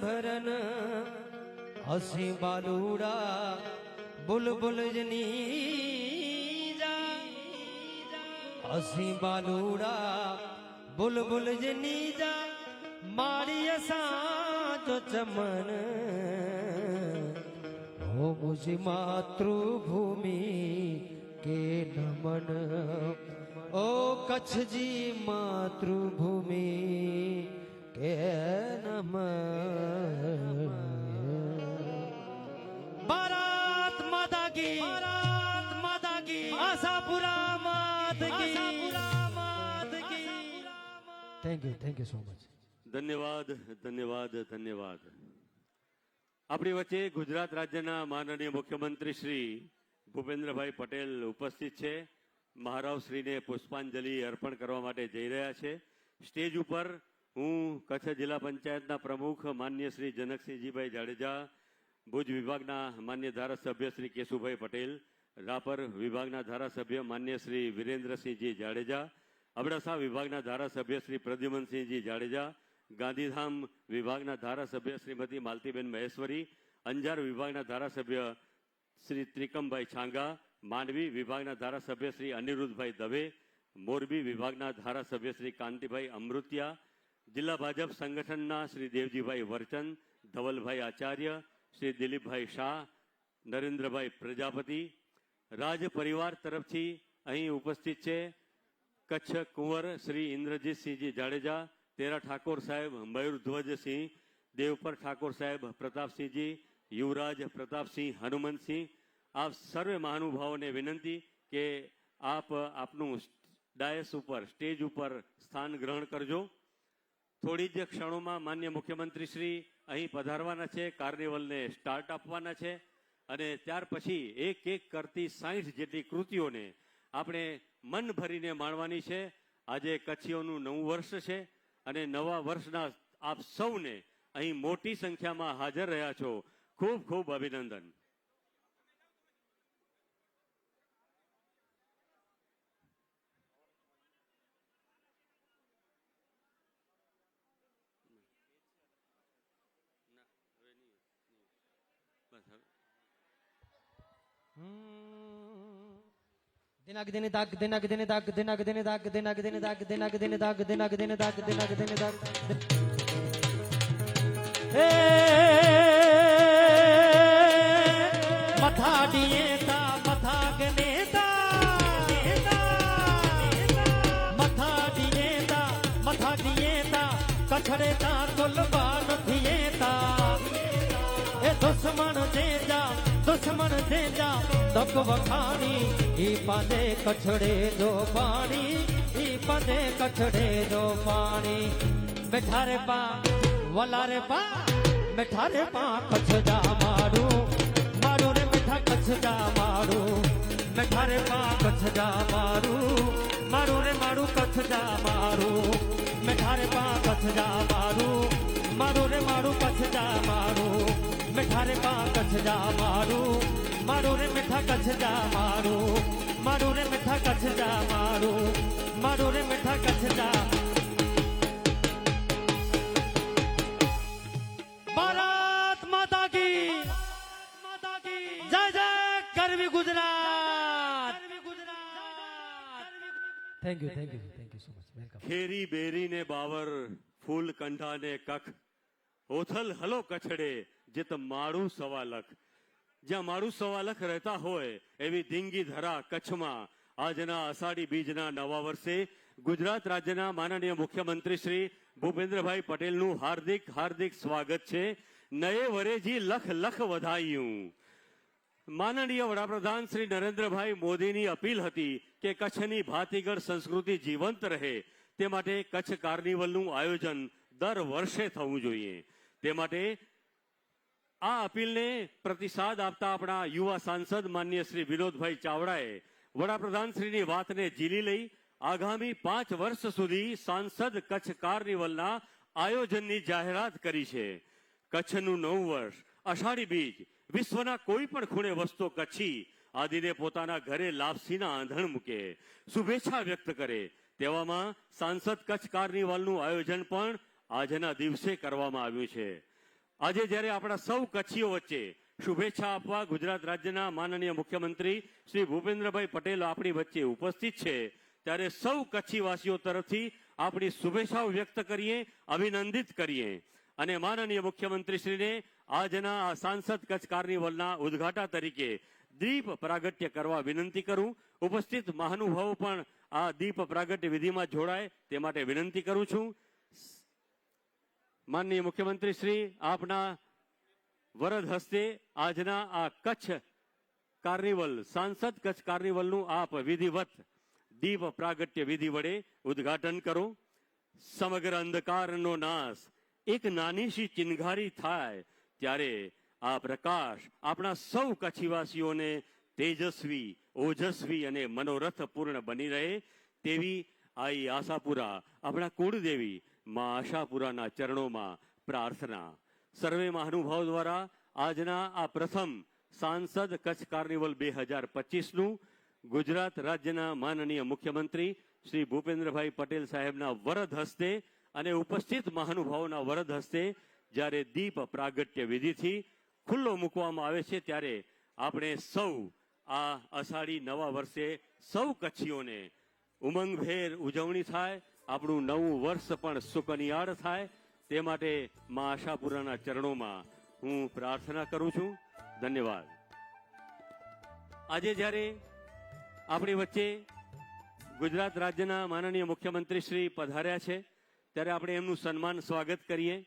ભરન હસી બાલુડા બુલબુલ જની જા હસી બાલુડા બુલબુલ જની જા મારી સાચો ચમન હો મુझ માતૃભૂમિ કે નમન ઓ કચ્છજી માતૃભૂમિ કે નમન ભારત માતા કી આશાપુરા માત કી થેન્ક યુ સો મચ ધન્યવાદ ધન્યવાદ ધન્યવાદ આપણી વચ્ચે ગુજરાત રાજ્યના માનનીય મુખ્યમંત્રી શ્રી ભૂપેન્દ્રભાઈ પટેલ ઉપસ્થિત છે મહારાવશ્રીને પુષ્પાંજલિ અર્પણ કરવા માટે જઈ રહ્યા છે સ્ટેજ ઉપર હું કચ્છ જિલ્લા પંચાયતના પ્રમુખ માન્ય શ્રી જનકસિંહજીભાઈ જાડેજા ભુજ વિભાગના માન્ય ધારાસભ્ય શ્રી કેશુભાઈ પટેલ રાપર વિભાગના ધારાસભ્ય માન્ય શ્રી વિરેન્દ્રસિંહજી જાડેજા અબડાસા વિભાગના ધારાસભ્ય શ્રી પ્રદ્યુમનસિંહજી જાડેજા ગાંધીધામ વિભાગના ધારાસભ્ય શ્રીમતી માલતીબેન મહેશ્વરી અંજાર વિભાગના ધારાસભ્ય શ્રી ત્રિકમભાઈ છાંગા માંડવી વિભાગના ધારાસભ્ય શ્રી અનિરુદ્ધભાઈ દવે મોરબી વિભાગના ધારાસભ્ય શ્રી કાંતિભાઈ અમૃતિયા જિલ્લા ભાજપ સંગઠનના શ્રી દેવજીભાઈ વરચંદ ધવલભાઈ આચાર્ય શ્રી દિલીપભાઈ શાહ નરેન્દ્રભાઈ પ્રજાપતિ રાજ પરિવાર તરફથી અહીં ઉપસ્થિત છે કચ્છ કુંવર શ્રી ઇન્દ્રજીતસિંહજી જાડેજા તેરા ઠાકોર સાહેબ મયુરધ્વજસિંહ દેવપર ઠાકોર સાહેબ પ્રતાપસિંહજી યુવરાજ પ્રતાપસિંહ હનુમંતસિંહ આપ સર્વે મહાનુભાવોને વિનંતી કે આપ આપનું ડાયસ ઉપર સ્ટેજ ઉપર સ્થાન ગ્રહણ કરજો થોડી જ ક્ષણોમાં માન્ય મુખ્યમંત્રી શ્રી અહીં પધારવાના છે કાર્નિવલને સ્ટાર્ટ આપવાના છે અને ત્યાર પછી એક એક કરતી 60 જેટલી કૃતિઓને આપણે મન ભરીને માણવાની છે આજે કચ્છીઓનું નવું વર્ષ છે અને નવા વર્ષના આપ સૌને અહીં મોટી સંખ્યામાં હાજર રહ્યા છો ખૂબ ખૂબ અભિનંદન દિનાક દિને દાગ દિનાક દિને દાગ દિનાક દિને દાગ દિનાક દિને દાગ દિનાક દિને દાગ દિનાક દિને દાગ દિનાક દિને દાગ હે મથા ડીએતા મથા ગનેતા મથા ડીએતા કછડેતા તોલબા નથીએતા એ દુશ્મન જેજા તક વખાણી ઈ પાદે કછડે જો પાણી ઈ પાદે કછડે જો પાણી બેઠારે પા વલારે પા બેઠારે પા કચ્છજા મારું મારું રે બેઠા કચ્છજા મારું બેઠારે પા કચ્છજા મારું મારું રે મારું કચ્છજા મારું બેઠારે પા કચ્છજા મારું મારું રે મારું કચ્છજા મારું બેઠારે પા કચ્છજા મારું મારું રે મીઠા કચ્છજા મારું મારું રે મીઠા કચ્છજા મારું મારું રે મીઠા કચ્છજા ભારત માતા કી જય જય ગરવી Gujarat thank you so much welcome ખેરી બેરી ને બાવર ફૂલ કંઠા ને કખ ઓથલ હલો કછડે જીત મારું સવાલખ જ્યાં મારું સવાલખ રહેતા હોય એવી ધીંગી ધરા કચ્છમાં આજના અષાઢી બીજના નવા વર્ષે ગુજરાત રાજ્યના માનનીય મુખ્યમંત્રી શ્રી ભૂપેન્દ્રભાઈ પટેલનું હાર્દિક હાર્દિક સ્વાગત છે નયે વરેજી લખ લખ વધાયું માનનીય વડાપ્રધાન શ્રી નરેન્દ્રભાઈ મોદીની અપીલ હતી કે કચ્છની ભાતીગળ સંસ્કૃતિ જીવંત રહે તે માટે કચ્છ કાર્નિવલનું આયોજન દર વર્ષે થવું જોઈએ તે માટે આ અપીલને પ્રતિસાદ આપતા આપણા યુવા સાંસદ માન્ય શ્રી વિનોદભાઈ ચાવડાએ વડાપ્રધાન શ્રીની વાતને ઝીલી લઈ આગામી 5 વર્ષ સુધી સાંસદ કચ્છ કાર્નિવલના આયોજનની જાહેરાત કરી છે કચ્છનું નવું વર્ષ અષાઢી બીજ વિશ્વના કોઈ પણ ખૂણે વસતો કચ્છી આ દિને પોતાના ઘરે લાપસીના આંધણ મૂકે શુભેચ્છા વ્યક્ત કરે તેવામાં સાંસદ કચ્છ કાર્નિવલનું આયોજન પણ આજના દિવસે કરવામાં આવ્યું છે આજે જ્યારે આપણા સૌ કચ્છીઓ વચ્ચે શુભેચ્છા આપવા ગુજરાત રાજ્યના માનનીય મુખ્યમંત્રી શ્રી ભૂપેન્દ્રભાઈ પટેલ આપણી વચ્ચે ઉપસ્થિત છે, ત્યારે સૌ કચ્છીવાસીઓ તરફથી આપણી શુભેચ્છાઓ વ્યક્ત કરીએ, અભિનંદિત કરીએ અને માનનીય મુખ્યમંત્રીશ્રીને આજના આ સાંસદ કચ્છ કાર્નિવલના ઉદ્ઘાટા તરીકે દીપ પ્રાગટ્ય કરવા વિનંતી કરું. ઉપસ્થિત મહાનુભાવો પણ આ દીપ પ્રાગટ્ય વિધિમાં જોડાય તે માટે વિનંતી કરું છું. માનનીય મુખ્યમંત્રી શ્રી, આપના વરદ હસ્તે આજના આ કચ્છ કાર્નિવલ, સાંસદ કચ્છ કાર્નિવલનું આપ વિધિવત દીપ પ્રાગટ્ય વિધિ વડે ઉદ્ઘાટન કરો. સમગ્ર અંધકારનો નાશ એક નાની સી ચિનગારી થાય ત્યારે આ પ્રકાશ આપણા સૌ કચ્છીવાસીઓને તેજસ્વી, ઓજસ્વી અને મનોરથપૂર્ણ બની રહે તેવી આઈ આશાપુરા આપણા કુળદેવી મા આશાપુરાના ચરણોમાં પ્રાર્થના. સર્વે મહાનુભાવ દ્વારા આજના આ પ્રથમ સાંસદ કચ્છ કાર્નિવલ 2025નું ગુજરાત રાજ્યના માનનીય મુખ્યમંત્રી શ્રી ભૂપેન્દ્રભાઈ પટેલ સાહેબના વરદ હસ્તે અને ઉપસ્થિત મહાનુભાવોના વરદ હસ્તે જ્યારે દીપ પ્રાગટ્ય વિધિથી ખુલ્લો મૂકવામાં આવે છે, ત્યારે આપણે સૌ આ અષાઢી નવા વર્ષે સૌ કચ્છીઓને ઉમંગભેર ઉજવણી થાય, આપણું નવું વર્ષ પણ સુકનિયાળ થાય તે માટે મા આશાપુરાના ચરણોમાં હું પ્રાર્થના કરું છું. ધન્યવાદ. આજે જ્યારે આપણી વચ્ચે ગુજરાત રાજ્યના માનનીય મુખ્યમંત્રી શ્રી પધાર્યા છે, ત્યારે આપણે એમનું સન્માન સ્વાગત કરીએ.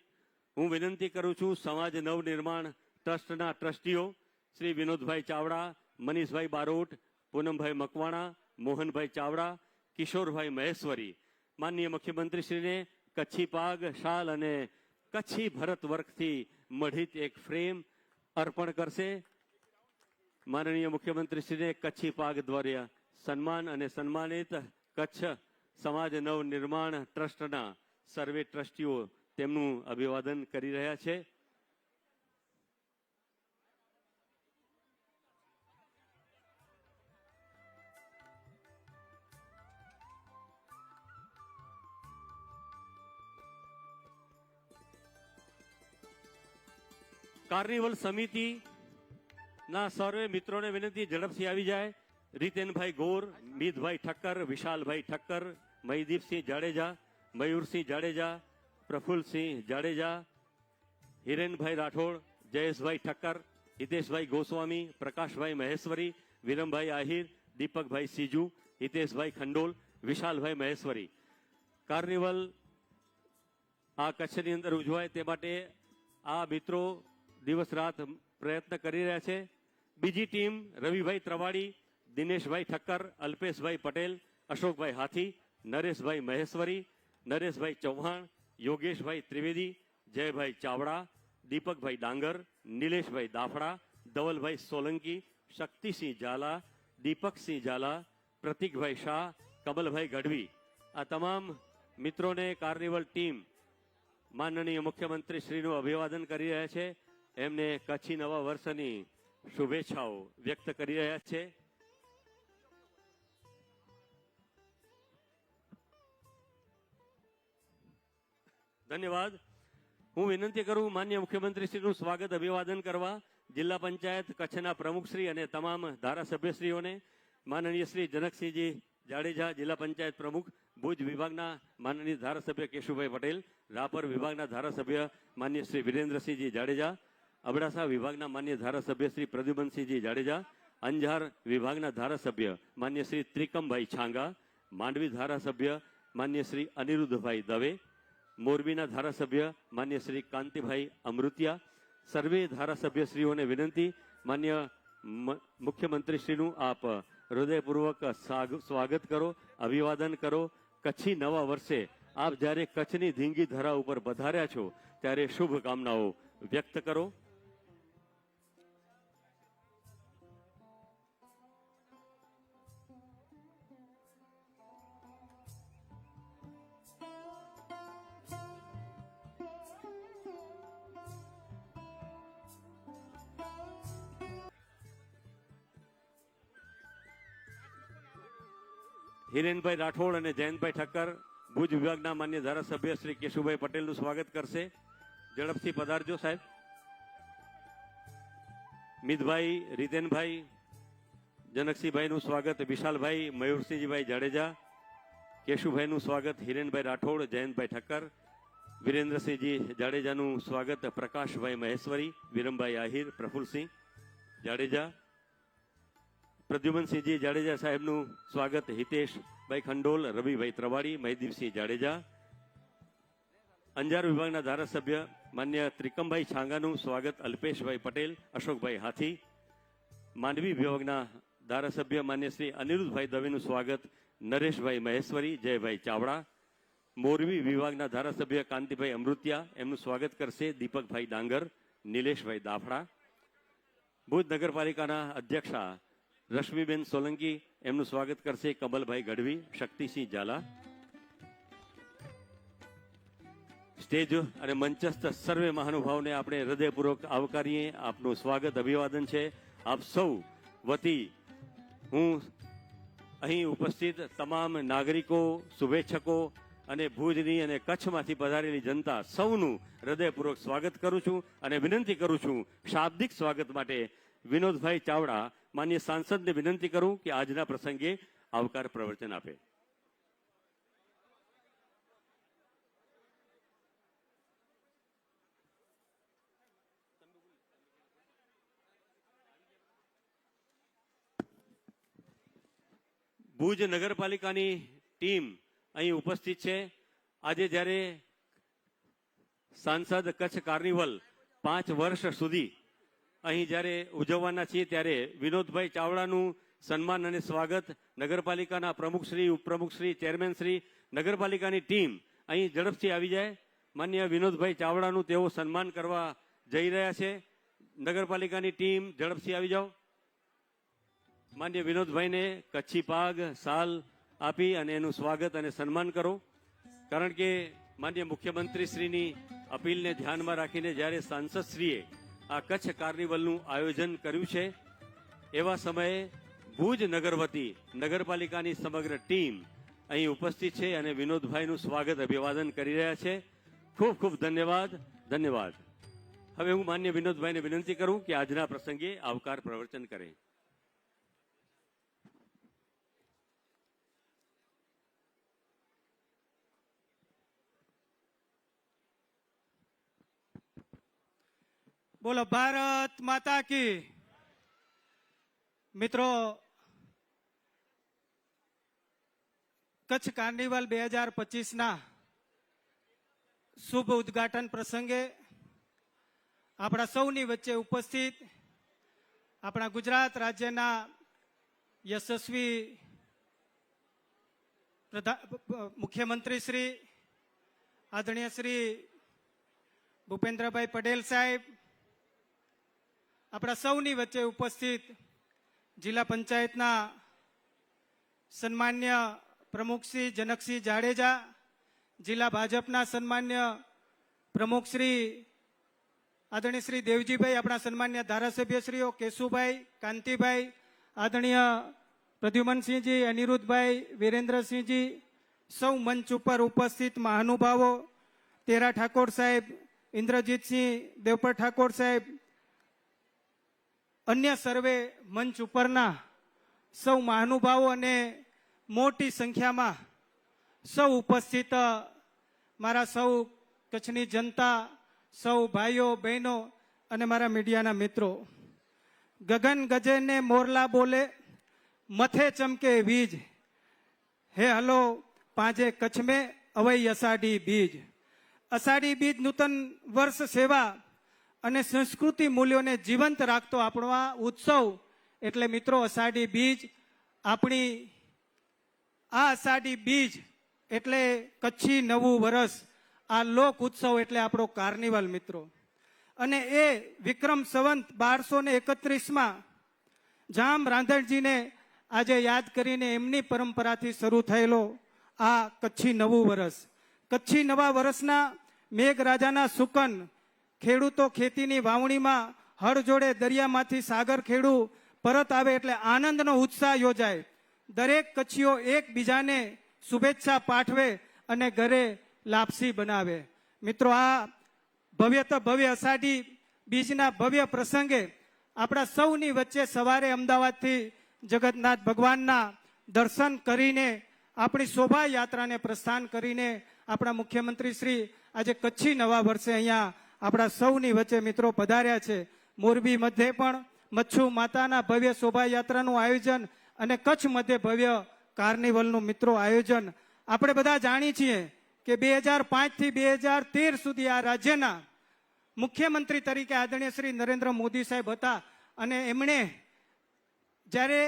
હું વિનંતી કરું છું સમાજ નવનિર્માણ ટ્રસ્ટના ટ્રસ્ટીઓ શ્રી વિનોદભાઈ ચાવડા, મનીષભાઈ બારોટ, પૂનમભાઈ મકવાણા, મોહનભાઈ ચાવડા, કિશોરભાઈ મહેશ્વરી માનનીય મુખ્યમંત્રીશ્રીને કચ્છી પાગ, શાલ અને કચ્છી ભરત વર્કથી મઢિત એક ફ્રેમ અર્પણ કરશે. માનનીય મુખ્યમંત્રીશ્રીને કચ્છી પાગ દ્વારા સન્માન અને સન્માનિત કચ્છ સમાજ નવનિર્માણ ટ્રસ્ટના સર્વે ટ્રસ્ટીઓ તેમનું અભિવાદન કરી રહ્યા છે. કાર્નિવલ સમિતિના સર્વે મિત્રોને વિનંતી, ઝડપથી આવી જાય. રીતેનભાઈ ગોર, મીતભાઈ ઠક્કર, વિશાલભાઈ ઠક્કર, મહીદીપસિંહ જાડેજા, મયુરસિંહ જાડેજા, પ્રફુલ્લસિંહ જાડેજા, હિરેનભાઈ રાઠોડ, જયેશભાઈ ઠક્કર, હિતેશભાઈ ગોસ્વામી, પ્રકાશભાઈ મહેશ્વરી, વિરમભાઈ આહિર, દીપકભાઈ સીજુ, હિતેશભાઈ ખંડોલ, વિશાલભાઈ મહેશ્વરી. કાર્નિવલ આ કચ્છની અંદર ઉજવાય તે માટે આ મિત્રો દિવસ રાત પ્રયત્ન કરી રહ્યા છે. બીજી ટીમ રવિભાઈ ત્રવાડી, દિનેશભાઈ ઠક્કર, અલ્પેશભાઈ પટેલ, અશોકભાઈ હાથી, નરેશભાઈ મહેશ્વરી, નરેશભાઈ ચૌહાણ, યોગેશભાઈ ત્રિવેદી, જયભાઈ ચાવડા, દીપકભાઈ ડાંગર, નિલેશભાઈ દાફડા, ધવલભાઈ સોલંકી, શક્તિસિંહ ઝાલા, દીપકસિંહ ઝાલા, પ્રતિકભાઈ શાહ, કમલભાઈ ગઢવી, આ તમામ મિત્રોને કાર્નિવલ ટીમ માનનીય મુખ્યમંત્રી શ્રીનું અભિવાદન કરી રહ્યા છે. એમને કચ્છી નવા વર્ષની શુભેચ્છાઓ વ્યક્ત કરી રહ્યા છે. ધન્યવાદ. હું વિનંતી કરું માનનીય મુખ્યમંત્રી શ્રીનું સ્વાગત અભિવાદન કરવા જિલ્લા પંચાયત કચ્છના પ્રમુખશ્રી અને તમામ ધારાસભ્યશ્રીઓને. માનનીય શ્રી જનકસિંહજી જાડેજા, જિલ્લા પંચાયત પ્રમુખ, ભુજ વિભાગના માનનીય ધારાસભ્ય કેશુભાઈ પટેલ, રાપર વિભાગના ધારાસભ્ય માન્ય શ્રી વિરેન્દ્રસિંહજી જાડેજા, અબડાસા વિભાગના માન્ય ધારાસભ્ય શ્રી પ્રદ્યુમનસિંહજી જાડેજા, અંજાર વિભાગના ધારાસભ્ય માન્ય શ્રી ત્રિકમભાઈ છાંગા, માંડવી ધારાસભ્ય માન્ય શ્રી અનિરુદ્ધભાઈ દવે, મોરબીના ધારાસભ્ય માન્ય શ્રી કાંતિભાઈ અમૃતિયા. સર્વે ધારાસભ્યશ્રીઓને વિનંતી, માન્ય મુખ્યમંત્રીશ્રીનું આપ હૃદયપૂર્વક સ્વાગત કરો, અભિવાદન કરો. કચ્છી નવા વર્ષે આપ જ્યારે કચ્છની ધીંગી ધરા ઉપર પધાર્યા છો ત્યારે શુભકામનાઓ વ્યક્ત કરો. હિરેનભાઈ રાઠોડ અને જયંતભાઈ ઠક્કર ભુજ વિભાગના માન્ય ધારાસભ્ય શ્રી કેશુભાઈ પટેલનું સ્વાગત કરશે. ઝડપથી પધારજો સાહેબ. મિતભાઈ, રીતેનભાઈ, જનકસિંહભાઈનું સ્વાગત, વિશાલભાઈ, મયુરસિંહજીભાઈ જાડેજા, કેશુભાઈનું સ્વાગત, હિરેનભાઈ રાઠોડ, જયંતભાઈ ઠક્કર, વિરેન્દ્રસિંહજી જાડેજાનું સ્વાગત, પ્રકાશભાઈ મહેશ્વરી, વિરમભાઈ આહિર, પ્રફુલસિંહ જાડેજા, પ્રદ્યુમનસિંહજી જાડેજા સાહેબનું સ્વાગત, હિતેશભાઈ ખંડોલ, રવિભાઈ ત્રવાડી, મહીદીપસિંહ જાડેજા, અંજાર વિભાગના ધારાસભ્ય માન્ય ત્રિકમભાઈ છાંગાનું સ્વાગત, અલ્પેશભાઈ પટેલ, અશોકભાઈ હાથી, માંડવી વિભાગના ધારાસભ્ય માન્ય શ્રી અનિરુદ્ધભાઈ દવેનું સ્વાગત, નરેશભાઈ મહેશ્વરી, જયભાઈ ચાવડા, મોરબી વિભાગના ધારાસભ્ય કાંતિભાઈ અમૃતિયા, એમનું સ્વાગત કરશે દીપકભાઈ ડાંગર, નિલેશભાઈ દાફડા, ભુજ નગરપાલિકાના અધ્યક્ષા રશ્મિબેન સોલંકી, એમનું સ્વાગત કરશે કમલભાઈ ગઢવી, શક્તિસિંહ ઝાલા. સ્ટેજ અને મંચસ્થ સર્વે મહાનુભાવોને આપણે હૃદયપૂર્વક આવકારીએ. આપનું સ્વાગત, અભિવાદન છે. આપ સૌ વતી હું અહીં ઉપસ્થિત તમામ નાગરિકો, શુભેચ્છકો અને ભુજની અને કચ્છમાંથી પધારેલી જનતા સૌનું હૃદયપૂર્વક સ્વાગત કરું છું અને વિનંતી કરું છું શાબ્દિક સ્વાગત માટે વિનોદભાઈ ચાવડા માન્ય સાંસદને વિનંતી કરું કે આજના પ્રસંગે આવકાર પ્રવચન આપે. ભુજ નગરપાલિકાની ટીમ અહીં ઉપસ્થિત છે. આજે જ્યારે સાંસદ કચ્છ કાર્નિવલ 5 વર્ષ સુધી અહીં જ્યારે ઉજવવાના છીએ ત્યારે વિનોદભાઈ ચાવડાનું સન્માન અને સ્વાગત, નગરપાલિકાના પ્રમુખશ્રી, ઉપપ્રમુખશ્રી, ચેરમેનશ્રી, નગરપાલિકાની ટીમ અહીં ઝડપથી આવી જાય. માન્ય વિનોદભાઈ ચાવડાનું તેઓ સન્માન કરવા જઈ રહ્યા છે. નગરપાલિકાની ટીમ ઝડપથી આવી જાઓ. માન્ય વિનોદભાઈને કચ્છી પાગ, શાલ આપી અને એનું સ્વાગત અને સન્માન કરો. કારણ કે માન્ય મુખ્યમંત્રીશ્રીની અપીલને ધ્યાનમાં રાખીને જ્યારે સાંસદશ્રીએ આ કચ્છ કાર્નિવલનું આયોજન કર્યું છે એવા સમયે ભુજ નગર વતી નગરપાલિકાની સમગ્ર ટીમ અહીં ઉપસ્થિત છે અને વિનોદભાઈનું સ્વાગત, અભિવાદન કરી રહ્યા છે. ખૂબ ખૂબ ધન્યવાદ. ધન્યવાદ. હવે હું માન્ય વિનોદભાઈને વિનંતી કરું કે આજના પ્રસંગે આવકાર પ્રવચન કરે. બોલો ભારત માતા કી. મિત્રો, કચ્છ કાર્નિવલ 2025ના શુભ ઉદ્ઘાટન પ્રસંગે આપણા સૌની વચ્ચે ઉપસ્થિત આપણા ગુજરાત રાજ્યના યશસ્વી મુખ્યમંત્રી શ્રી આદરણીય શ્રી ભૂપેન્દ્રભાઈ પટેલ સાહેબ, આપણા સૌની વચ્ચે ઉપસ્થિત જિલ્લા પંચાયતના સન્માન્ય પ્રમુખશ્રી જનકસિંહ જાડેજા, જિલ્લા ભાજપના સન્માન્ય પ્રમુખશ્રી આદરણીય શ્રી દેવજીભાઈ, આપણા સન્માન્ય ધારાસભ્યશ્રીઓ કેશુભાઈ, કાંતિભાઈ, આદરણીય પ્રદ્યુમનસિંહજી, અનિરુદ્ધભાઈ, વિરેન્દ્રસિંહજી, સૌ મંચ ઉપર ઉપસ્થિત મહાનુભાવો, તેરા ઠાકોર સાહેબ, ઇન્દ્રજીતસિંહ, દેવપર ઠાકોર સાહેબ, અન્ય સર્વે મંચ ઉપરના સૌ મહાનુભાવો અને મોટી સંખ્યામાં સૌ ઉપસ્થિત મારા સૌ કચ્છની જનતા, સૌ ભાઈઓ બહેનો અને મારા મીડિયાના મિત્રો, ગગન ગજે ને મોરલા બોલે, મથે ચમકે વીજ, હે હલો પાંજે કચ્છ में અવઈ અષાઢી બીજ. અષાઢી બીજ નૂતન વર્ષ સેવા અને સંસ્કૃતિ મૂલ્યોને જીવંત રાખતો આપણો આ ઉત્સવ એટલે મિત્રો અષાઢી બીજ. આપણી આ અષાઢી બીજ એટલે કચ્છી નવું વર્ષ, આ લોક ઉત્સવ એટલે આપણો કાર્નિવલ મિત્રો. અને એ વિક્રમ સંવત 1231માં જામ રાંધણજીને આજે યાદ કરીને એમની પરંપરાથી શરૂ થયેલો આ કચ્છી નવું વર્ષ. કચ્છી નવા વર્ષના મેઘરાજાના સુકન, ખેડૂતો ખેતીની વાવણીમાં હળ જોડે, દરિયામાંથી સાગર ખેડૂ પરત આવે એટલે આનંદનો ઉત્સાહ યોજાય. દરેક કચ્છીઓ એકબીજાને શુભેચ્છા પાઠવે અને ઘરે લાપસી બનાવે. મિત્રો, આ ભવ્ય તો ભવ્ય અષાઢી બીજના ભવ્ય પ્રસંગે આપણા સૌની વચ્ચે સવારે અમદાવાદથી જગન્નાથ ભગવાનના દર્શન કરીને આપણી શોભાયાત્રાને પ્રસ્થાન કરીને આપણા મુખ્યમંત્રી શ્રી આજે કચ્છી નવા વર્ષે અહીંયા આપણા સૌની વચ્ચે મિત્રો પધાર્યા છે. મોરબી મધ્યે પણ મચ્છુ માતાના ભવ્ય શોભાયાત્રાનું આયોજન અને કચ્છ મધ્યે ભવ્ય કાર્નિવલનું મિત્રો આયોજન આપણે બધા જાણીએ છીએ કે 2005 થી 2013 સુધી આ રાજ્યના મુખ્યમંત્રી તરીકે આદરણીય શ્રી નરેન્દ્ર મોદી સાહેબ હતા અને એમણે જ્યારે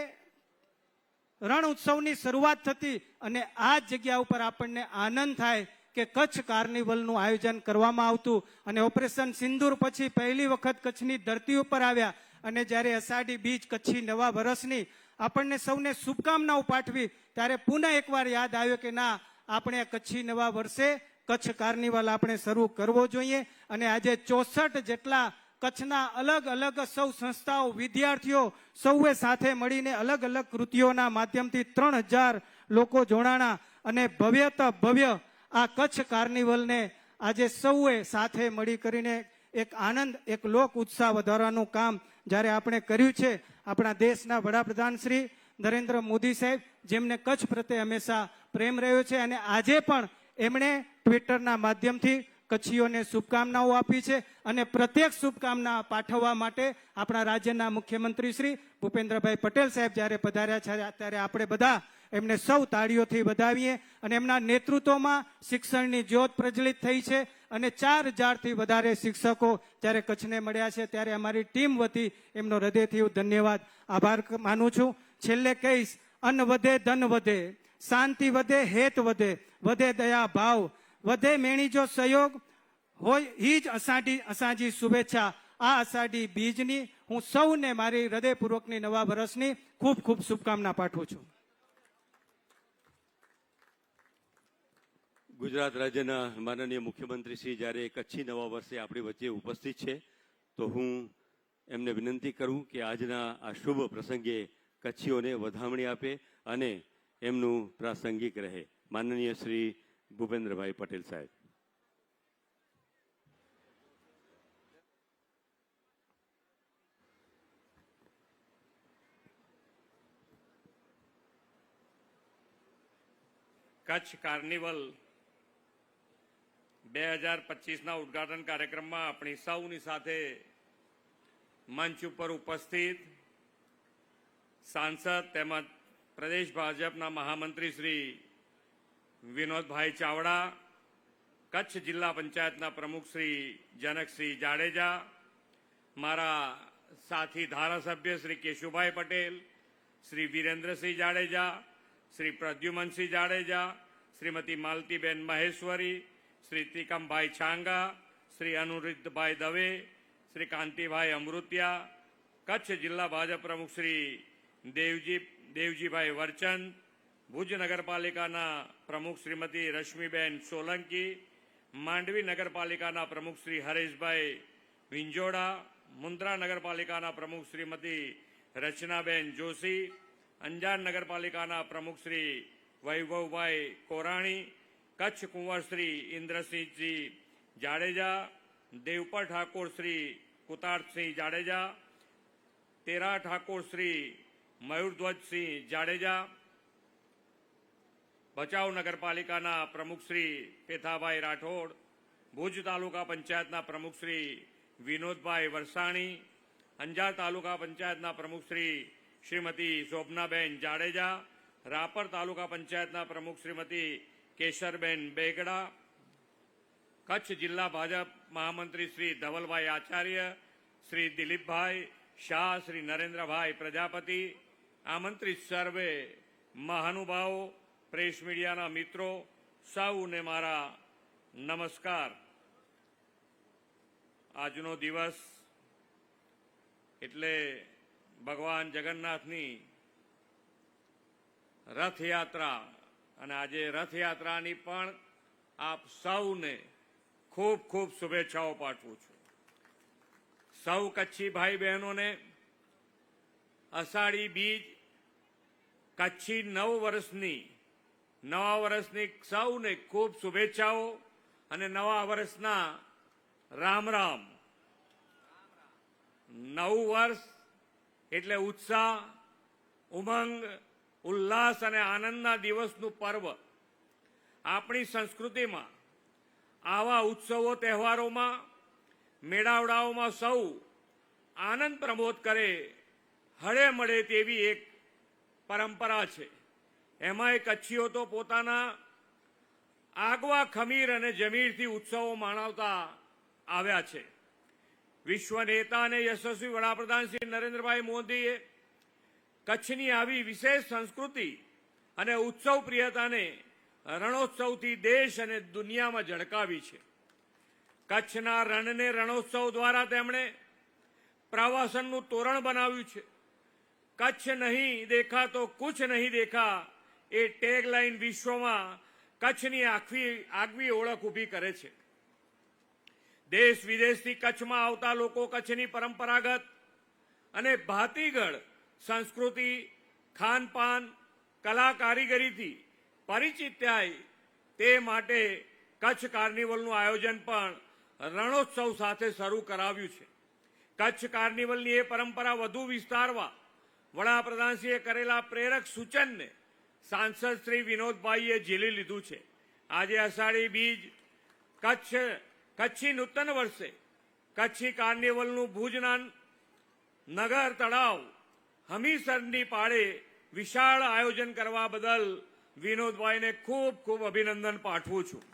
રણ ઉત્સવની શરૂઆત થતી અને આ જગ્યા ઉપર આપણને આનંદ થાય કે કચ્છ કાર્નિવલનું આયોજન કરવામાં આવતું અને ઓપરેશન સિંદૂર પછી પહેલી વખત કચ્છની ધરતી ઉપર આવ્યા અને જ્યારે અષાઢી બીજ કચ્છી નવા વર્ષની આપણને સૌને શુભકામનાઓ પાઠવી ત્યારે પુનઃ એકવાર યાદ આવ્યો કે ના આપણે કચ્છી નવા વર્ષે કચ્છ કાર્નિવલ આપણે શરૂ કરવો જોઈએ અને આજે 64 જેટલા કચ્છના અલગ અલગ સૌ સંસ્થાઓ વિદ્યાર્થીઓ સૌએ સાથે મળીને અલગ અલગ કૃતિઓના માધ્યમથી 3000 લોકો જોડાણા અને ભવ્યતઃ ભવ્ય આ કચ્છ કાર્નિવલને આજે સૌએ સાથે મળી કરીને એક આનંદ એક લોક ઉત્સાહ વધારવાનું કામ જ્યારે આપણે કર્યું છે આપણા દેશના વડાપ્રધાન શ્રી નરેન્દ્ર મોદી સાહેબ જેમને કચ્છ પ્રત્યે હંમેશા પ્રેમ રહ્યો છે અને આજે પણ એમણે ટ્વિટરના માધ્યમથી કચ્છીઓને શુભકામનાઓ આપી છે અને પ્રત્યેક શુભકામના પાઠવવા માટે આપણા રાજ્યના મુખ્યમંત્રી શ્રી ભૂપેન્દ્રભાઈ પટેલ સાહેબ જ્યારે પધાર્યા છે ત્યારે આપણે બધા એમને સૌ તાળીઓથી વધાવીએ અને એમના નેતૃત્વમાં શિક્ષણની જ્યોત પ્રજ્વલિત થઈ છે અને 4000થી વધારે શિક્ષકો જ્યારે કચ્છને મળ્યા છે ત્યારે અમારી ટીમ વતી એમનો હૃદયથી હું ધન્યવાદ આભાર માનું છું. છેલ્લે કહીશ, અન્ન વધે ધન વધે, શાંતિ વધે હેત વધે, વધે દયા ભાવ, વધે મેણી જો સહયોગ હોય ઈ જ અસાંજી શુભેચ્છા. આ અષાઢી બીજની હું સૌને મારી હૃદયપૂર્વકની નવા વર્ષની ખૂબ ખૂબ શુભકામના પાઠવું છું. ગુજરાત રાજ્યના માનનીય મુખ્યમંત્રી શ્રી જ્યારે કચ્છી નવા વર્ષે આપણી વચ્ચે ઉપસ્થિત છે તો હું એમને વિનંતી કરું કે આજના આ શુભ પ્રસંગે કચ્છીઓને વધામણી આપે અને એમનું પ્રાસંગિક રહે. માનનીય શ્રી ભૂપેન્દ્રભાઈ પટેલ સાહેબ. કચ્છ કાર્નિવલ 2025ના ઉદ્ઘાટન કાર્યક્રમમાં આપણી સૌની સાથે મંચ ઉપર ઉપસ્થિત સાંસદ તેમજ પ્રદેશ ભાજપના મહામંત્રી શ્રી વિનોદભાઈ ચાવડા, કચ્છ જિલ્લા પંચાયતના પ્રમુખ શ્રી જનકસિંહ જાડેજા, મારા સાથી ધારાસભ્ય શ્રી કેશુભાઈ પટેલ, શ્રી વિરેન્દ્રસિંહ જાડેજા, શ્રી પ્રદ્યુમનસિંહ જાડેજા, શ્રીમતી માલતીબેન મહેશ્વરી, શ્રી ત્રિકમભાઈ છાંગા, શ્રી અનુરુદ્ધભાઈ દવે, શ્રી કાંતિભાઈ અમૃતિયા, કચ્છ જિલ્લા ભાજપ પ્રમુખ શ્રી દેવજીભાઈ વરચંદ, ભુજ નગરપાલિકાના પ્રમુખ શ્રીમતી રશ્મિબેન સોલંકી, માંડવી નગરપાલિકાના પ્રમુખ શ્રી હરેશભાઈ વિંજોડા, મુન્દ્રા નગરપાલિકાના પ્રમુખ શ્રીમતી રચનાબેન જોશી, અંજાર નગરપાલિકાના પ્રમુખ શ્રી વૈભવભાઈ કોરાણી, કચ્છ કુંવર શ્રી ઇન્દ્રસિંહજી જાડેજા, દેવપર ઠાકોર શ્રી કુતારસિંહ જાડેજા, તેરા ઠાકોર શ્રી મયુરધ્વજસિંહ જાડેજા, ભચાઉ નગરપાલિકાના પ્રમુખ શ્રી પેથાભાઈ રાઠોડ, ભુજ તાલુકા પંચાયતના પ્રમુખ શ્રી વિનોદભાઈ વરસાણી, અંજાર તાલુકા પંચાયતના પ્રમુખ શ્રી શ્રીમતી શોભનાબેન જાડેજા, રાપર તાલુકા પંચાયતના પ્રમુખ શ્રીમતી કેશરબેન બેગડા, કચ્છ જિલ્લા ભાજપ મહામંત્રી શ્રી ધવલભાઈ આચાર્ય, શ્રી દિલીપભાઈ શાહ, શ્રી નરેન્દ્રભાઈ પ્રજાપતિ, આમંત્રિત સર્વે મહાનુભાવો, પ્રેસ મીડિયાના મિત્રો, સૌને મારા નમસ્કાર. આજનો દિવસ એટલે ભગવાન જગન્નાથની રથયાત્રા અને આજે રથયાત્રાની પણ આપ સૌને ખૂબ ખૂબ શુભેચ્છાઓ પાઠવું છું. સૌ કચ્છી ભાઈ બહેનોને અષાઢી બીજ કચ્છી નવા વર્ષની સૌને ખૂબ શુભેચ્છાઓ અને નવા વર્ષના રામ રામ. નવું વર્ષ એટલે ઉત્સાહ, ઉમંગ, ઉલ્લાસ અને આનંદના દિવસનું પર્વ. આપણી સંસ્કૃતિમાં આવા ઉત્સવો તહેવારોમાં મેળાવડાઓમાં સૌ આનંદ પ્રમોદ કરે, હળે મળે તેવી એક પરંપરા છે. એમાંય કચ્છીઓ તો પોતાના આગવા ખમીર અને જમીરથી ઉત્સવો મનાવતા આવ્યા છે. વિશ્વ નેતા અને યશસ્વી વડાપ્રધાન શ્રી નરેન્દ્રભાઈ મોદીએ કચ્છની આવી વિશેષ સંસ્કૃતિ અને ઉત્સવ પ્રિયતાને રણોત્સવથી દેશ અને દુનિયામાં ઝળકાવી છે. કચ્છના રણને રણોત્સવ દ્વારા તેમણે પ્રવાસનનું તોરણ બનાવ્યું છે. કચ્છ નહીં દેખા તો કુછ નહીં દેખા એ ટેગલાઇન વિશ્વમાં કચ્છની આગવી ઓળખ ઊભી કરે છે. દેશ વિદેશથી કચ્છમાં આવતા લોકો કચ્છની પરંપરાગત અને ભાતીગળ સંસ્કૃતિ, ખાનપાન, કલા કારીગરીથી પરિચિત થાય તે માટે કચ્છ કાર્નિવલનું આયોજન પણ રણોત્સવ સાથે શરૂ કરાવ્યું છે. કચ્છ કાર્નિવલની એ પરંપરા વધુ વિસ્તારવા વડાપ્રધાનશ્રીએ કરેલા પ્રેરક સૂચનને સાંસદ શ્રી વિનોદભાઈએ ઝીલી લીધું છે. આજે અષાઢી બીજ, કચ્છી નૂતન વર્ષે કચ્છી કાર્નિવલનું ભુજના નગર તળાવ હમીરસરની પાળે વિશાળ આયોજન કરવા બદલ વિનોદભાઈને ખૂબ ખૂબ અભિનંદન પાઠવું છું.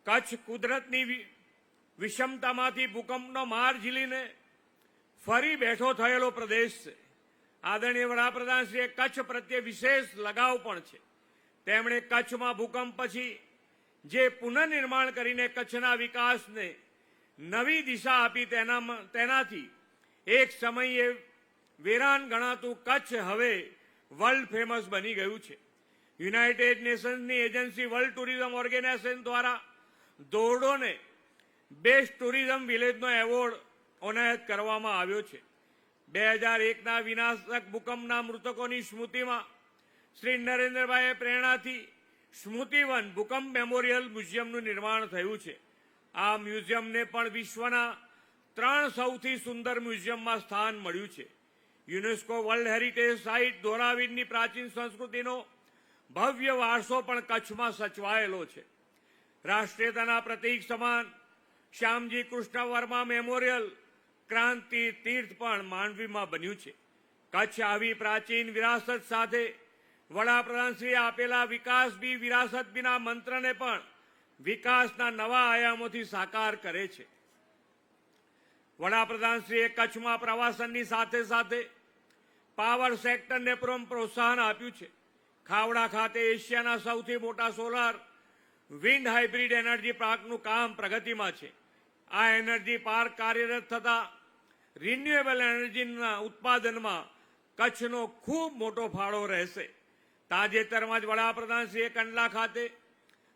કચ્છ કુદરતની વિષમતામાંથી ભૂકંપનો માર ઝીલીને ફરી બેઠો થયેલો પ્રદેશ છે. આદરણીય વડાપ્રધાનશ્રીએ કચ્છ પ્રત્યે વિશેષ લગાવ પણ છે. તેમણે કચ્છમાં ભૂકંપ પછી જે પુનર્નિર્માણ કરીને કચ્છના વિકાસને નવી દિશા આપી તેનાથી એક સમયે વેરાન ગણાતું કચ્છ હવે વર્લ્ડ ફેમસ બની ગયું છે. યુનાઇટેડ નેશન્સની એજન્સી વર્લ્ડ ટુરિઝમ ઓર્ગેનાઇઝેશન દ્વારા ધોરડોને બેસ્ટ ટુરિઝમ વિલેજનો એવોર્ડ એનાયત કરવામાં આવ્યો છે. 2001ના વિનાશક ભૂકંપના મૃતકોની સ્મૃતિમાં શ્રી નરેન્દ્રભાઈ પ્રેરણાથી સ્મૃતિવન ભૂકંપ મેમોરિયલ મ્યુઝિયમનું નિર્માણ થયું છે. આ મ્યુઝિયમને પણ વિશ્વના 3 સૌથી સુંદર મ્યુઝિયમમાં સ્થાન મળ્યું છે. યુનેસ્કો વર્લ્ડ હેરિટેજ સાઇટ ધોરાવીરની પ્રાચીન સંસ્કૃતિનો ભવ્ય વારસો પણ કચ્છમાં સચવાયેલો છે. રાષ્ટ્રીયતાના પ્રતીક સમાન શ્યામજી કૃષ્ણ વર્મા મેમોરિયલ ક્રાંતિ તીર્થ પણ માંડવીમાં બન્યું છે. કચ્છ આવી પ્રાચીન વિરાસત સાથે વડાપ્રધાનશ્રીએ આપેલા વિકાસ બી વિરાસત બીના મંત્રને પણ વિકાસના નવા આયામોથી સાકાર કરે છે. વડાપ્રધાનશ્રીએ કચ્છમાં પ્રવાસનની સાથે સાથે પાવર સેક્ટરને પણ પ્રોત્સાહન આપ્યું છે. ખાવડા ખાતે એશિયાના સૌથી મોટા સોલાર વિન્ડ હાઇબ્રિડ એનર્જી પાર્કનું કામ પ્રગતિમાં છે. આ એનર્જી પાર્ક કાર્યરત થતા રિન્યુએબલ એનર્જીના ઉત્પાદનમાં કચ્છનો ખૂબ મોટો ફાળો રહેશે. તાજેતરમાં જ વડાપ્રધાનશ્રીએ કંડલા ખાતે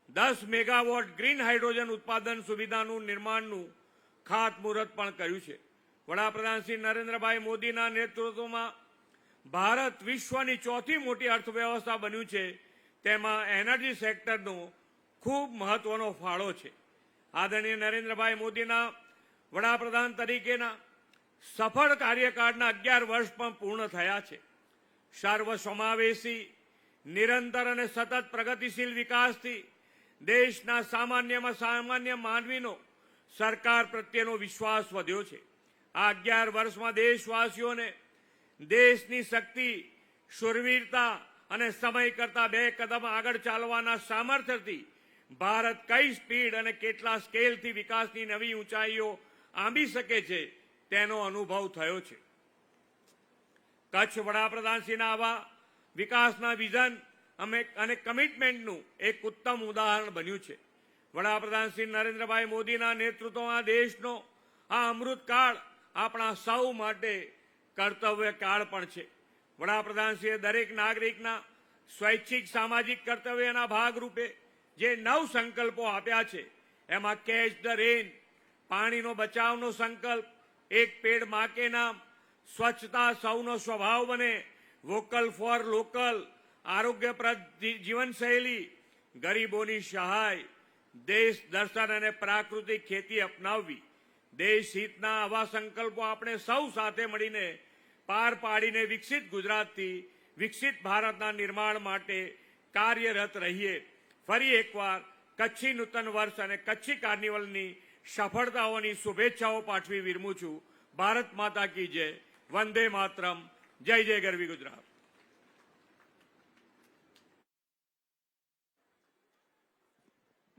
10 મેગાવોટ ગ્રીન હાઇડ્રોજન ઉત્પાદન સુવિધાનું નિર્માણનું ખાતમુહૂર્ત પણ કર્યું છે. વડાપ્રધાન શ્રી નરેન્દ્રભાઈ મોદીના નેતૃત્વમાં ભારત વિશ્વની 4થી મોટી અર્થવ્યવસ્થા બન્યું છે. તેમાં એનર્જી સેક્ટરનો ખૂબ મહત્વનો ફાળો છે. આદરણીય નરેન્દ્રભાઈ મોદીના વડાપ્રધાન તરીકેના સફળ કાર્યકાળના 11 વર્ષ પણ પૂર્ણ થયા છે. સર્વસમાવેશી, નિરંતર અને સતત પ્રગતિશીલ વિકાસથી દેશના સામાન્યમાં સામાન્ય માનવીનો સરકાર પ્રત્યેનો વિશ્વાસ વધ્યો છે. આ 11 વર્ષમાં દેશવાસીઓને દેશની શક્તિ, શૂરવીરતા અને સમય કરતા 2 કદમ આગળ ચાલવાના સામર્થ્યથી ભારત કઈ સ્પીડ અને કેટલા સ્કેલથી વિકાસની નવી ઊંચાઈઓ આંબી શકે છે તેનો અનુભવ થયો છે. કચ્છ વડાપ્રધાનશ્રીના આવા વિકાસના વિઝન અને કમિટમેન્ટનું એક ઉત્તમ ઉદાહરણ બન્યું છે. વડાપ્રધાન શ્રી નરેન્દ્રભાઈ મોદીના નેતૃત્વમાં દેશનો આ અમૃતકાળ આપણા સૌ માટે કર્તવ્ય કાળ પણ છે. વડાપ્રધાનશ્રીએ દરેક નાગરિકના સ્વૈચ્છિક સામાજિક કર્તવ્યના ભાગરૂપે જે 9 સંકલ્પો આપ્યા છે એમાં કેચ ધ રેન, પાણીનો બચાવનો સંકલ્પ, એક પેડ માં કે નામ, સ્વચ્છતા સૌનો સ્વભાવ બને, વોકલ ફોર લોકલ, આરોગ્યપ્રદ જીવનશૈલી, ગરીબોની સહાય, દેશ દર્શન અને પ્રાકૃતિક ખેતી અપનાવવી, દેશ હિતના આવા સંકલ્પો આપણે સૌ સાથે મળીને પાર પાડીને વિકસિત ગુજરાતથી વિકસિત ભારતના નિર્માણ માટે કાર્યરત રહીએ. ફરી એકવાર કચ્છી નૂતન વર્ષ અને કચ્છી કાર્નિવલની સફળતાઓની શુભેચ્છાઓ પાઠવી વિરમું છું. ભારત માતા કી જય. વંદે માતરમ. જય જય ગરવી ગુજરાત.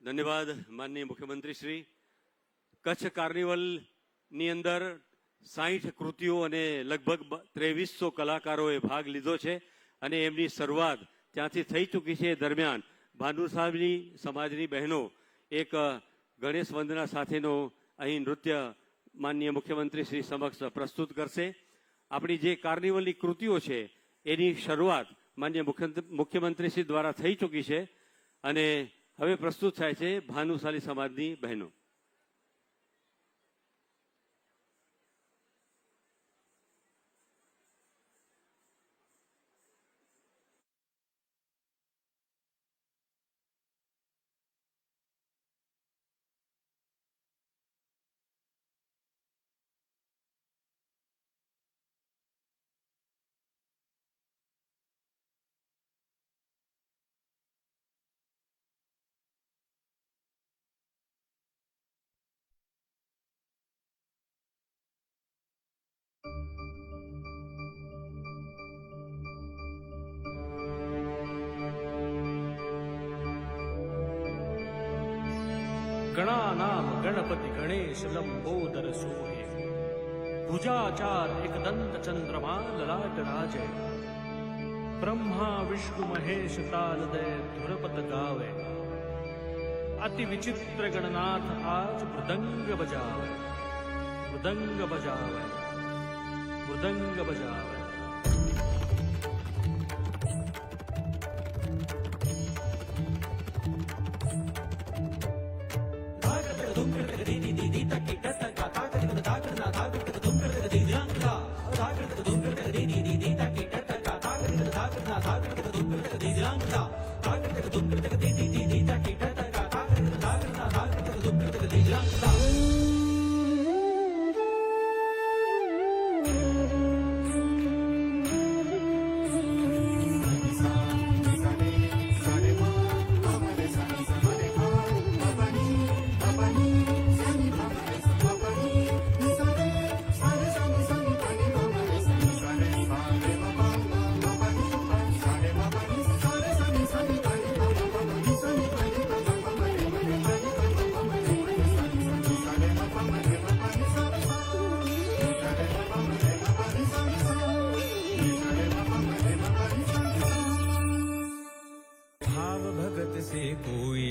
ધન્યવાદ માનનીય મુખ્યમંત્રી શ્રી. કચ્છ કાર્નિવલની અંદર 60 કૃતિઓ અને લગભગ 2300 કલાકારોએ ભાગ લીધો છે અને એમની શરૂઆત ત્યાંથી થઈ ચૂકી છે. દરમિયાન ભાનુશાલી સમાજની બહેનો એક ગણેશ વંદના સાથેનો અહીં નૃત્ય માનનીય મુખ્યમંત્રી શ્રી સમક્ષ પ્રસ્તુત કરશે. આપણી જે કાર્નિવલની કૃતિઓ છે એની શરૂઆત માનનીય મુખ્યમંત્રી શ્રી દ્વારા થઈ ચૂકી છે અને હવે પ્રસ્તુત થાય છે ભાનુશાલી સમાજની બહેનો. गणानाम गणपति गणेश लंबोदर सोहे भुजाचार एक दंत चंद्रमा ललाट राजे ब्रह्मा विष्णु महेश तालदय धुरपत गावे अति विचित्र गणनाथ आज मृदंग बजावे मृदंग बजावे मृदंग बजावे.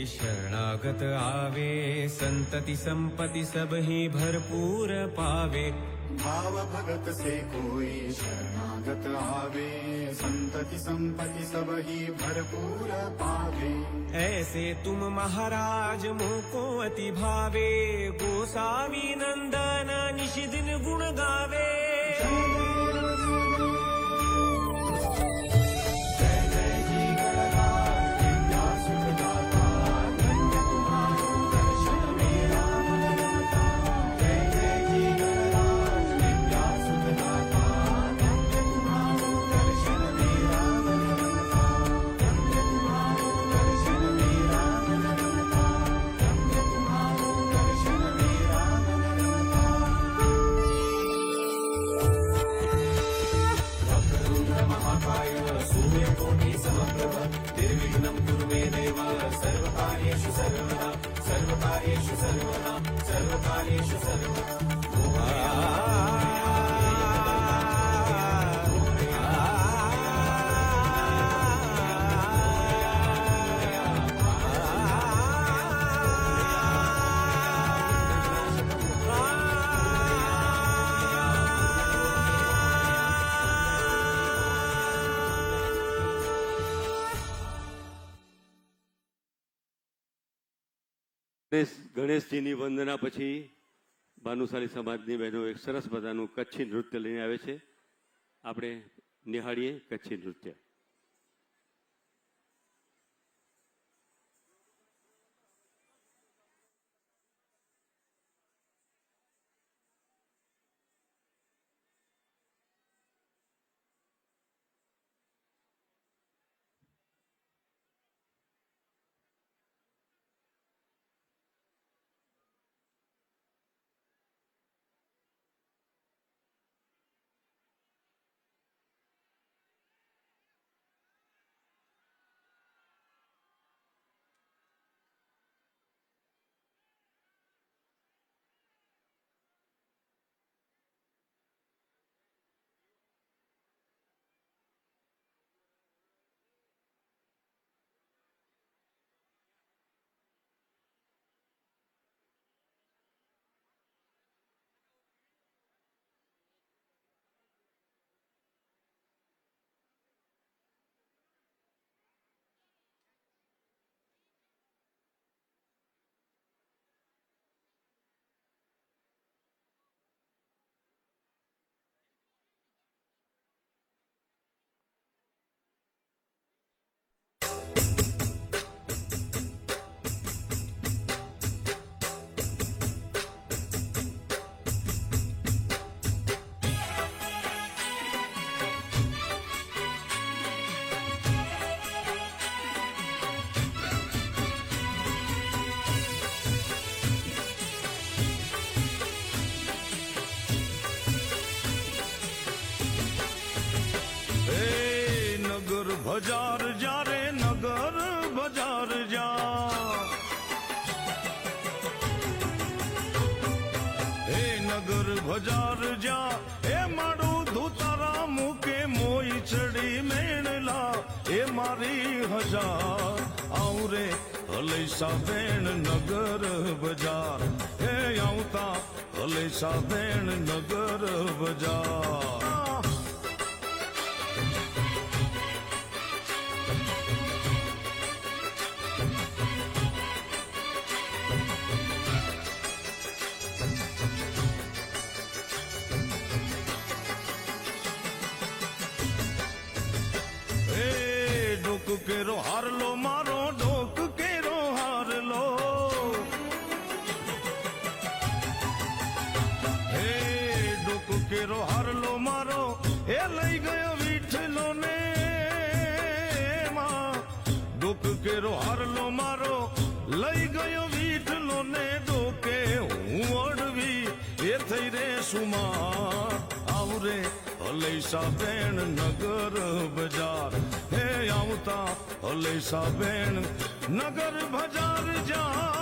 शरणागत आवे संतति संपत्ति सब ही भरपूर पावे. भाव भगत से कोई शरणागत आवे संतति संपत्ति सब ही भरपूर पावे. ऐसे तुम महाराज मोको अति भावे गोसावी नंदन निशिदिन गुण गावे. ગણેશજીની વંદના પછી ભાનુશાલી સમાજની બહેનો એક સરસ મજાનું કચ્છી નૃત્ય લઈને આવે છે. આપણે નિહાળીએ કચ્છી નૃત્ય. બજાર જ્યારે નગર બજાર જા હે નગર બજાર જા એ મારું ધોતારા મૂકે મોઈ ચડી મેણલા એ મારી હજાર આવું રે હલેસા બેન નગર બજાર હે આવતા હલેસા બેન નગર બજાર ડોક કેરો હારલો મારો ડોક કેરો હારલો હે ડોક કેરો હારલો મારો એ લઈ ગયો વિઠલો ને માં ડોક કેરો હારલો મારો લઈ ગયો વિઠલો ને ડોકે હું અડવી એ થઈ રે સુમાર આવરે હલેસા બેન નગર બજાર હે આવતા હલેસા બેન નગર બજાર જા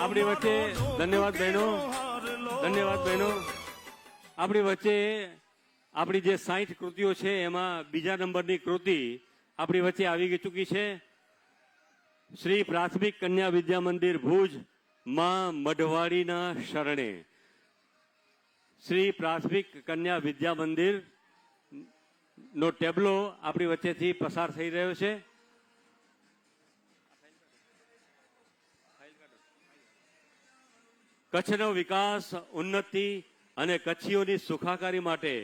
આપણી વચ્ચે ધન્યવાદ બહેનો આપણી વચ્ચે આપણી જે 60 કૃતિઓ છે એમાં બીજા નંબરની કૃતિ આપણી વચ્ચે આવી ચૂકી છે શ્રી પ્રાથમિક કન્યા વિદ્યા મંદિર ભુજ માં મઢવાડીના શરણે શ્રી પ્રાથમિક કન્યા વિદ્યા મંદિર નો ટેબલો આપણી વચ્ચેથી પસાર થઈ રહ્યો છે કચ્છનો વિકાસ ઉન્નતિ અને કચ્છીઓની સુખાકારી માટે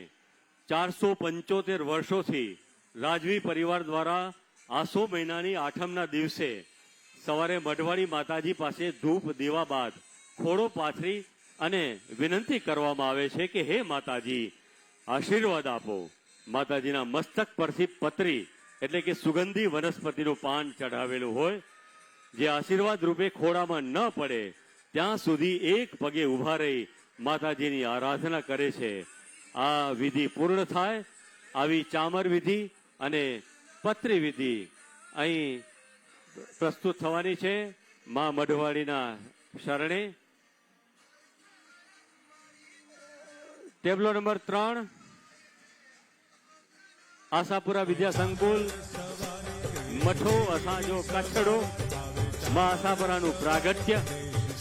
475 વર્ષોથી રાજવી પરિવાર દ્વારા આસો મહિનાની આઠમના દિવસે સવારે મઢવાડી માતાજી પાસે ધૂપ દીવા બાદ ખોડો પાથરી અને વિનંતી કરવામાં આવે છે કે હે માતાજી આશીર્વાદ આપો માતાજીના મસ્તક પરથી પતરી એટલે કે સુગંધી વનસ્પતિનું પાન ચઢાવેલું હોય જે આશીર્વાદ રૂપે ખોડામાં ન પડે ત્યાં સુધી એક પગે ઊભા રહી માતાજીની આરાધના કરે છે આ વિધિ પૂર્ણ થાય આવી ચામર વિધિ અને પત્રી વિધિ અહીં પ્રસ્તુત થવાની છે મા મઢવાડીના શરણે ટેબલો નંબર 3 આશાપુરા વિદ્યા સંકુલ મઠો અસાજો કચ્છડો મા આશાપુરાનું પ્રાગટ્ય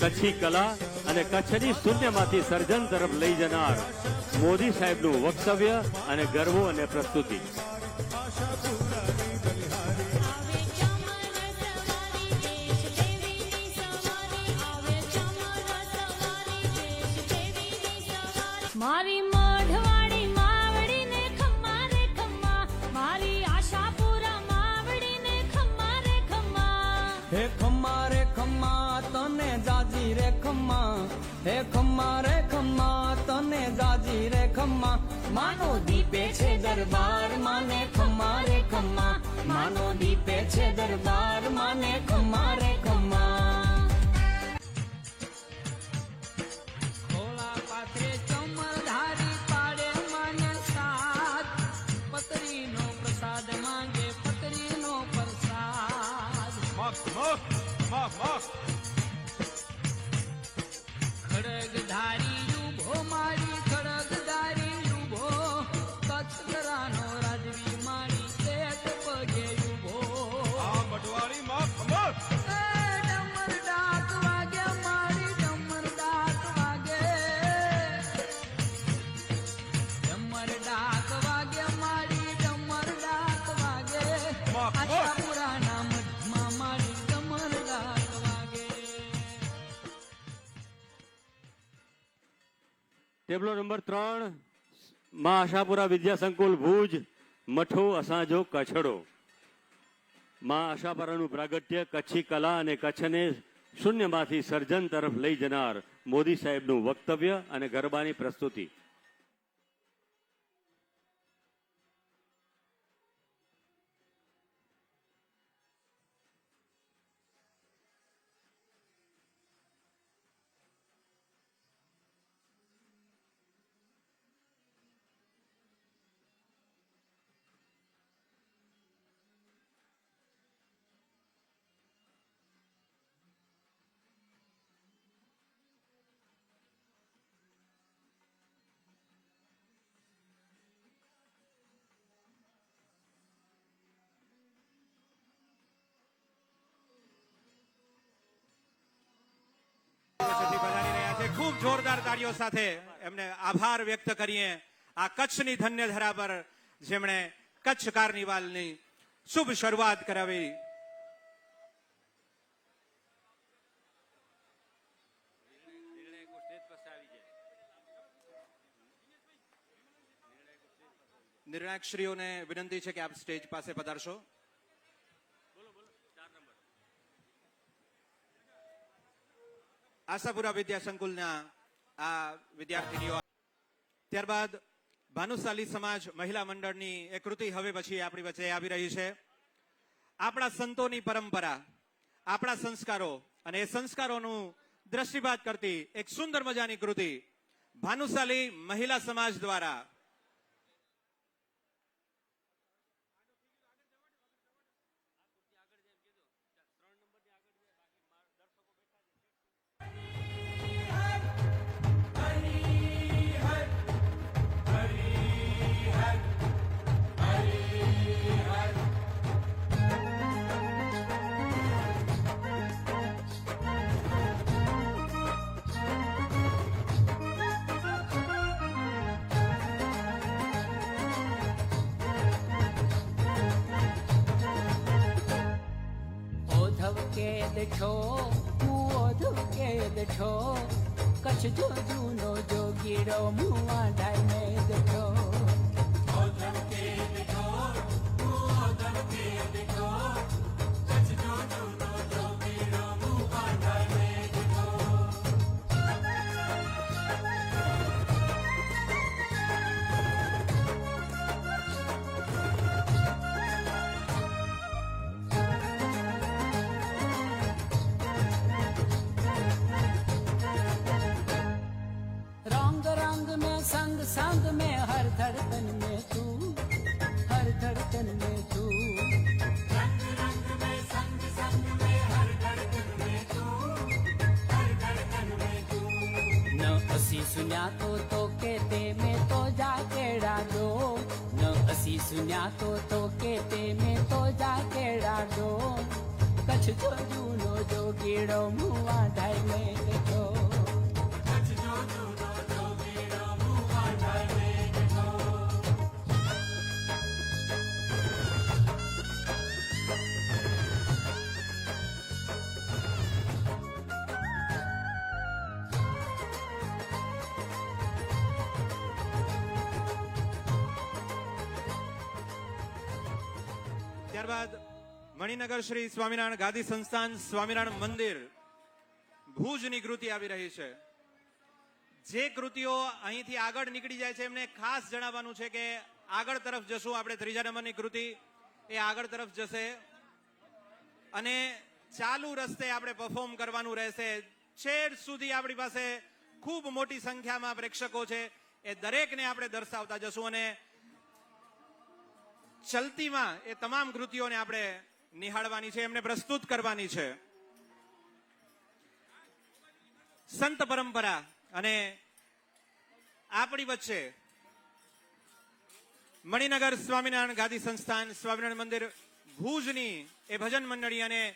કચ્છી કલા અને કચ્છની શૂન્યમાંથી સર્જન તરફ લઈ જનાર મોદી સાહેબનું વક્તવ્ય અને ગર્વો અને પ્રસ્તુતિ મારી મઢવાડી માવડીને ખમ્મા રે ખમ્મા મારી આશાપુરા માવડીને ખમ્મા રે ખમ્મા હે ખમ્મા રે ખમ્મા તને જાજી રે ખમ્મા હે ખમ્મા રે ખમ્મા તને જાજી રે ખમ્મા માનો દીપે છે દરબાર માને ખમ્મા રે ખમ્મા માનો દીપે છે દરબાર માને ખમ્મા રે ખમ્મા ખોળા પાથરે ચમરધારી પાડે માને સાથ પતરીનો પ્રસાદ માંગે પતરીનો પ્રસાદ ખડગધારી ઉભો મારી ખડગધારી ઉભો કચ્છ કરાનો રાજવી મારી શેઠ પગે ઉભો મઢવાડી માં ખબર ડમર ડાક વાગે મારી ડમર ડાક વાગે ડમર ડાક વાગે મારી ડમર ડાક વાગે આશાપુરાના મઠમાં મારી ડમર ડાક વાગે ટેબલો નંબર 3 મા આશાપુરા વિદ્યા સંકુલ ભુજ મઠો અસાજો કચ્છડો મા આશાપુરાનું પ્રાગટ્ય કચ્છી કલા અને કચ્છને શૂન્યમાંથી સર્જન તરફ લઈ જનાર મોદી સાહેબનું વક્તવ્ય અને ગરબાની પ્રસ્તુતિ જોરદાર તાળીઓ સાથે એમને આભાર વ્યક્ત કરીએ આ કચ્છની ધન્ય ધરા પર જેમણે કચ્છ કાર્નિવાલની શુભ શરૂઆત કરાવી. નિર્ણાયકશ્રીઓને વિનંતી છે કે આપ સ્ટેજ પાસે પધારશો. આશાપુરા વિદ્યા સંકુલના આ વિદ્યાર્થીનીઓ. ત્યારબાદ ભાનુશાલી સમાજ મહિલા મંડળની એક કૃતિ હવે પછી આપણી વચ્ચે આવી રહી છે. આપણા સંતોની પરંપરા, આપણા સંસ્કારો અને એ સંસ્કારોનું દ્રષ્ટિપાત કરતી એક સુંદર મજાની કૃતિ ભાનુશાલી મહિલા સમાજ દ્વારા. છો હું ઓધવ કેદ છો કચ્છ જો જૂનો જોગીરો મુવા ઢાઈને દેખો ઓધવ કેદ છો હું ઓધવ કેદ છો કચ્છ જો જૂનો જોગીરો મુવા ઢાઈને દેખો. संग संग में हर धड़कन में तू, हर धड़कन में तू, रंग रंग में संग संग में हर धड़कन में तू, हर धड़कन में तू. न असी सुन्या तो कहते में तो जाके डालो, न असी सुन्या तो कहते में तो जाके डालो. कच्छ जो जूनो जो कीड़ो मुआ ढाई में देखो. ત્યારબાદ મણિનગર શ્રી સ્વામિનારાયણ ગાદી સંસ્થાન સ્વામિનારાયણ મંદિર ભુજની કૃતિ આવી રહી છે. જે કૃતિઓ અહીંથી આગળ નીકળી જાય છે એમને ખાસ જણાવવાનું છે કે આગળ તરફ જશું. આપણે ત્રીજા નંબરની કૃતિ એ આગળ તરફ જશે અને ચાલુ રસ્તે આપણે પરફોર્મ કરવાનું રહેશે. છેડ સુધી આપણી પાસે ખૂબ મોટી સંખ્યામાં પ્રેક્ષકો છે, એ દરેકને આપણે દર્શાવતા જશું અને ચલતીમાં એ તમામ કૃતિઓને આપણે નિહાળવાની છે, એમને પ્રસ્તુત કરવાની છે. સંત પરંપરા અને આપણી વચ્ચે મણિનગર સ્વામિનારાયણ ગાદી સંસ્થાન સ્વામિનારાયણ મંદિર ભુજની એ ભજન મંડળી અને